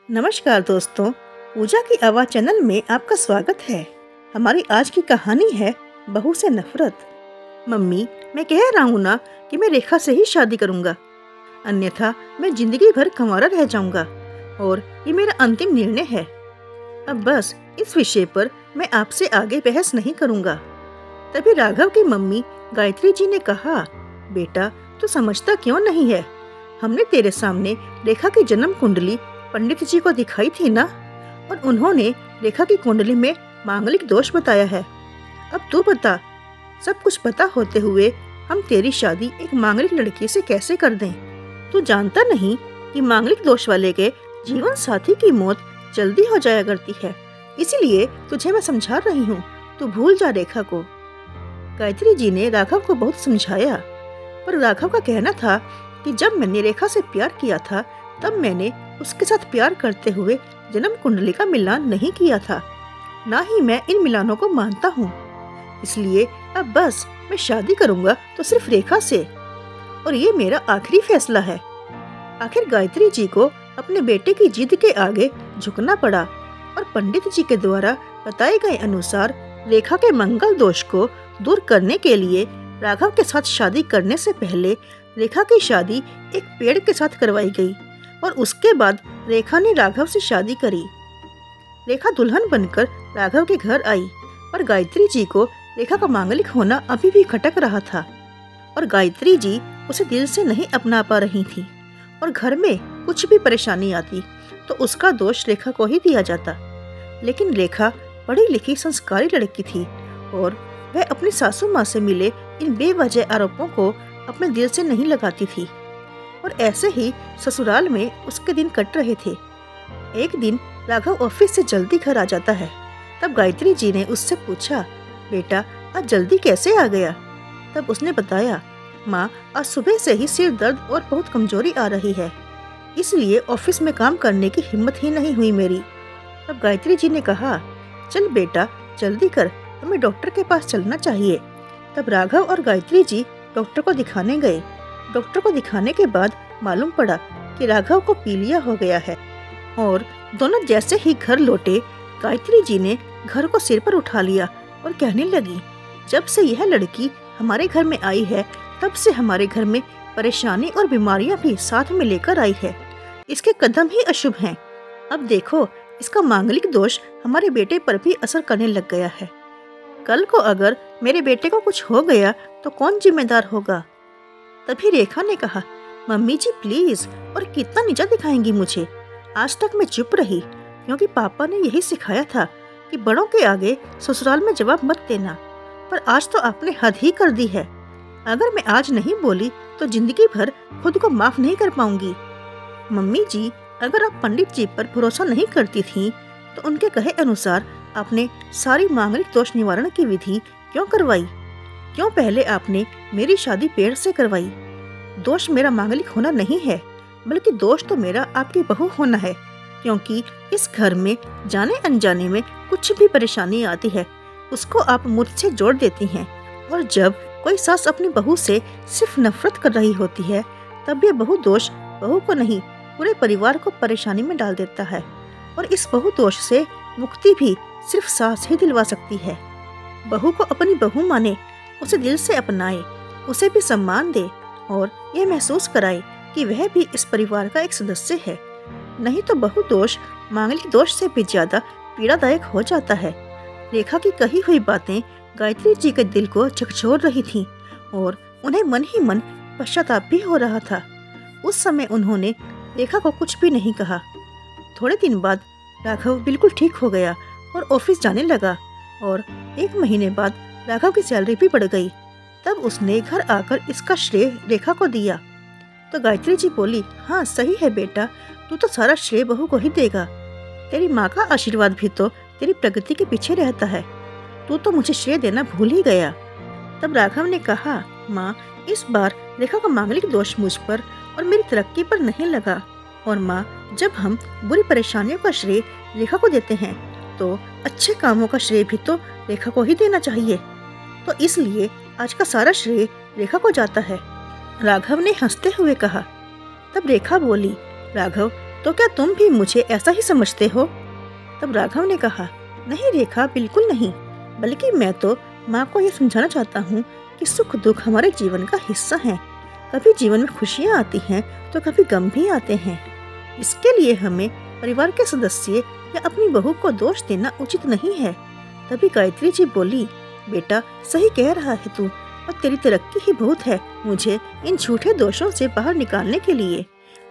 नमस्कार दोस्तों, पूजा की आवाज़ चैनल में आपका स्वागत है। हमारी आज की कहानी है बहू से नफरत। मम्मी, मैं कह रहा हूँ ना कि मैं रेखा से ही शादी करूँगा, अन्यथा मैं जिंदगी भर कंवारा रह जाऊँगा और ये मेरा अंतिम निर्णय है। अब बस इस विषय पर मैं आपसे आगे बहस नहीं करूँगा। तभी राघव की मम्मी गायत्री जी ने कहा, बेटा तू समझता क्यों नहीं है? हमने तेरे सामने रेखा की जन्म कुंडली पंडित जी को दिखाई थी ना, और उन्होंने रेखा की कुंडली में मांगलिक दोष बताया है। अब तू बता, सब कुछ पता होते हुए हम तेरी शादी एक मांगलिक लड़की से कैसे कर दें? तू जानता नहीं कि मांगलिक दोष वाले के जीवन साथी की मौत जल्दी हो जाया करती है, इसीलिए तुझे मैं समझा रही हूँ, तू भूल जा रेखा को। गायत्री जी ने राघव को बहुत समझाया, पर राघव का कहना था कि जब मैंने रेखा से प्यार किया था तब मैंने उसके साथ प्यार करते हुए जन्म कुंडली का मिलान नहीं किया था, ना ही मैं इन मिलानों को मानता हूँ। इसलिए अब बस मैं शादी करूँगा तो सिर्फ रेखा से, और ये मेरा आखिरी फैसला है। आखिर गायत्री जी को अपने बेटे की जिद के आगे झुकना पड़ा और पंडित जी के द्वारा बताए गए अनुसार रेखा के मंगल दोष को दूर करने के लिए राघव के साथ शादी करने से पहले रेखा की शादी एक पेड़ के साथ करवाई गई, और उसके बाद रेखा ने राघव से शादी करी। रेखा दुल्हन बनकर राघव के घर आई, पर गायत्री जी को रेखा का मांगलिक होना अभी भी खटक रहा था, और गायत्री जी उसे दिल से नहीं अपना पा रही थी, और घर में कुछ भी परेशानी आती तो उसका दोष रेखा को ही दिया जाता। लेकिन रेखा पढ़ी लिखी संस्कारी लड़की थी, और वह अपनी सासू माँ से मिले इन बेवजह आरोपों को अपने दिल से नहीं लगाती थी, और ऐसे ही ससुराल में उसके दिन कट रहे थे। एक दिन राघव ऑफिस से जल्दी घर आ जाता है। तब गायत्री जी ने उससे पूछा, बेटा आज जल्दी कैसे आ गया? तब उसने बताया, माँ आज सुबह से ही सिर दर्द और बहुत कमजोरी आ रही है, इसलिए ऑफिस में काम करने की हिम्मत ही नहीं हुई मेरी। तब गायत्री जी ने कहा, चल बेटा जल्दी कर, हमें डॉक्टर के पास चलना चाहिए। तब राघव और गायत्री जी डॉक्टर को दिखाने गए। डॉक्टर को दिखाने के बाद मालूम पड़ा कि राघव को पीलिया हो गया है, और दोनों जैसे ही घर लौटे गायत्री जी ने घर को सिर पर उठा लिया और कहने लगी, जब से यह लड़की हमारे घर में आई है तब से हमारे घर में परेशानी और बीमारियां भी साथ में लेकर आई है। इसके कदम ही अशुभ हैं। अब देखो, इसका मांगलिक दोष हमारे बेटे पर भी असर करने लग गया है। कल को अगर मेरे बेटे को कुछ हो गया तो कौन जिम्मेदार होगा? तभी रेखा ने कहा, मम्मी जी प्लीज, और कितना नीचा दिखाएंगी मुझे? आज तक मैं चुप रही क्योंकि पापा ने यही सिखाया था कि बड़ों के आगे ससुराल में जवाब मत देना, पर आज तो आपने हद ही कर दी है। अगर मैं आज नहीं बोली तो जिंदगी भर खुद को माफ नहीं कर पाऊंगी। मम्मी जी, अगर आप पंडित जी पर भरोसा नहीं करती थी तो उनके कहे अनुसार आपने सारी मांगलिक दोष निवारण की विधि क्यों करवाई? क्यों पहले आपने मेरी शादी पेड़ से करवाई? दोष मेरा मांगलिक होना नहीं है, बल्कि दोष तो मेरा आपकी बहू होना है, क्योंकि इस घर में जाने अनजाने में कुछ भी परेशानी आती है उसको आप मुझसे जोड़ देती हैं, और जब कोई सास अपनी बहू से सिर्फ नफरत कर रही होती है तब ये बहू दोष बहू को नहीं पूरे परिवार को परेशानी में डाल देता है, और इस बहू दोष से मुक्ति भी सिर्फ सास ही दिलवा सकती है। बहू को अपनी बहू माने, उसे दिल से अपनाए, उसे भी सम्मान दे और यह महसूस कराए कि वह भी इस परिवार का एक सदस्य है। नहीं तो बहु दोष मांगलिक दोष से भी ज्यादा पीड़ादायक हो जाता है। रेखा की कही हुई बातें गायत्री जी के दिल को झकझोर रही थीं, और उन्हें मन ही मन पश्चाताप भी हो रहा था। उस समय उन्होंने रेखा को कुछ भी नहीं कहा। थोड़े दिन बाद राघव बिल्कुल ठीक हो गया और ऑफिस जाने लगा, और 1 महीने बाद राघव की सैलरी भी बढ़ गई। तब उसने घर आकर इसका श्रेय रेखा को दिया। तो गायत्री जी बोली, हाँ सही है बेटा, तू तो सारा श्रेय बहू को ही देगा। तेरी माँ का आशीर्वाद भी तो तेरी प्रगति के पीछे रहता है, तू तो मुझे श्रेय देना भूल ही गया। तब राघव ने कहा, माँ इस बार रेखा का मांगलिक दोष मुझ पर और मेरी तरक्की पर नहीं लगा, और माँ जब हम बुरी परेशानियों का श्रेय रेखा को देते हैं तो अच्छे कामों का श्रेय भी तो रेखा को ही देना चाहिए, तो इसलिए आज का सारा श्रेय रेखा को जाता है। राघव ने हंसते हुए कहा। तब रेखा बोली, राघव तो क्या तुम भी मुझे ऐसा ही समझते हो? तब राघव ने कहा, नहीं रेखा, बिल्कुल नहीं, बल्कि मैं तो माँ को ये समझाना चाहता हूँ कि सुख दुख हमारे जीवन का हिस्सा है। कभी जीवन में खुशियाँ आती हैं तो कभी गम भी आते हैं। इसके लिए हमें परिवार के सदस्य या अपनी बहू को दोष देना उचित नहीं है। तभी गायत्री जी बोली, बेटा सही कह रहा है तू, और तेरी तरक्की ही बहुत है मुझे इन झूठे दोषों से बाहर निकालने के लिए।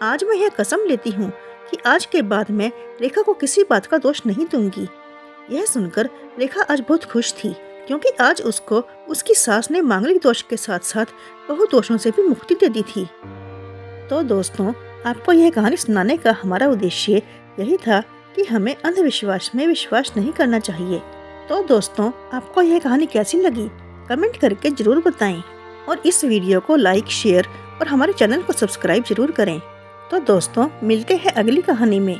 आज मैं यह कसम लेती हूँ कि आज के बाद मैं रेखा को किसी बात का दोष नहीं दूंगी। यह सुनकर रेखा आज बहुत खुश थी, क्योंकि आज उसको उसकी सास ने मांगलिक दोष के साथ साथ बहु दोषों से भी मुक्ति दे दी थी। तो दोस्तों, आपको यह कहानी सुनाने का हमारा उद्देश्य यही था कि हमें अंधविश्वास में विश्वास नहीं करना चाहिए। तो दोस्तों, आपको यह कहानी कैसी लगी कमेंट करके जरूर बताएं, और इस वीडियो को लाइक, शेयर और हमारे चैनल को सब्सक्राइब जरूर करें। तो दोस्तों, मिलते हैं अगली कहानी में।